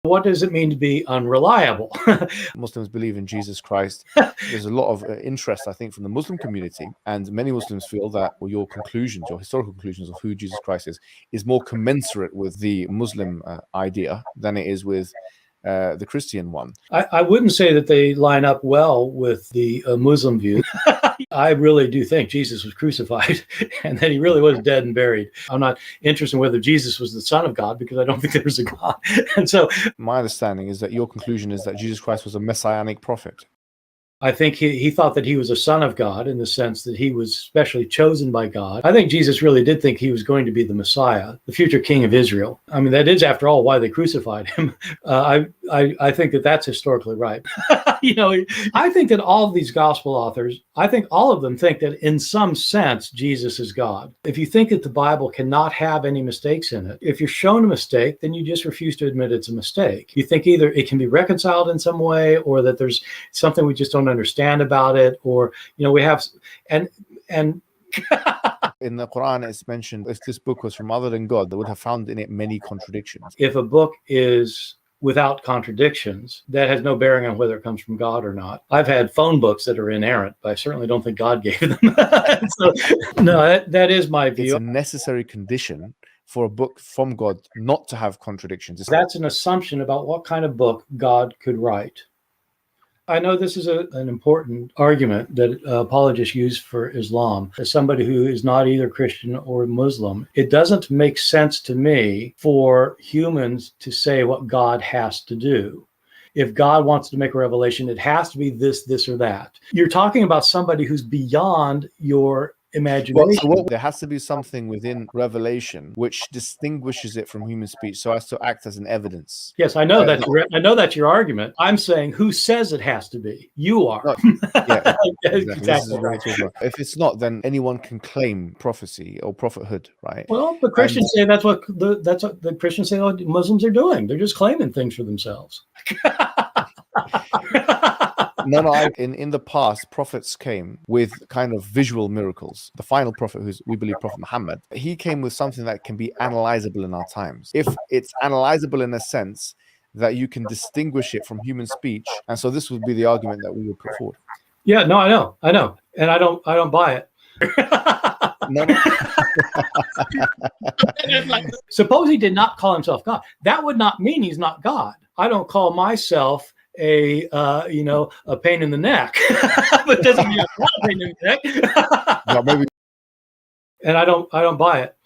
What does it mean to be unreliable? Muslims believe in Jesus Christ. There's a lot of interest, I think, from the Muslim community, and many Muslims feel that your conclusions, your historical conclusions of who Jesus Christ is more commensurate with the Muslim idea than it is with the Christian one. I wouldn't say that they line up well with the Muslim view. I really do think Jesus was crucified and that he really was dead and buried. I'm not interested in whether Jesus was the Son of God, because I don't think there was a God. And so my understanding is that your conclusion is that Jesus Christ was a messianic prophet. I think he thought that he was a son of God, in the sense that he was specially chosen by God. I think Jesus really did think he was going to be the Messiah, the future king of Israel. I mean, that is, after all, why they crucified him. I think that that's historically right. I think that all of these gospel authors, I think all of them think that in some sense, Jesus is God. If you think that the Bible cannot have any mistakes in it, if you're shown a mistake, then you just refuse to admit it's a mistake. You think either it can be reconciled in some way, or that there's something we just don't understand about it, or we have and in the Quran it's mentioned, if this book was from other than God, they would have found in it many contradictions. If a book is without contradictions, that has no bearing on whether it comes from God or not. I've had phone books that are inerrant, but I certainly don't think God gave them. So, no, that is my view. It's a necessary condition for a book from God not to have contradictions. That's an assumption about what kind of book God could write. I know this is an important argument that apologists use for Islam. As somebody who is not either Christian or Muslim, it doesn't make sense to me for humans to say what God has to do. If God wants to make a revelation, it has to be this, this, or that. You're talking about somebody who's beyond your imagination. There has to be something within revelation which distinguishes it from human speech, so as to act as an evidence. Yes, I know that's your argument. I'm saying, who says it has to be? You are. No, yeah, exactly. Right. If it's not, then anyone can claim prophecy or prophethood, right? Well, the Christians say that's what the Christians say what Muslims are doing. They're just claiming things for themselves. No, in the past, prophets came with kind of visual miracles. The final prophet, we believe Prophet Muhammad, he came with something that can be analyzable in our times. If it's analyzable in a sense that you can distinguish it from human speech, and so this would be the argument that we would put forward. Yeah, no, I know, and I don't buy it. No. Suppose he did not call himself God. That would not mean he's not God. I don't call myself a pain in the neck, but doesn't mean I'm not a pain in the neck. No, maybe. And I don't buy it.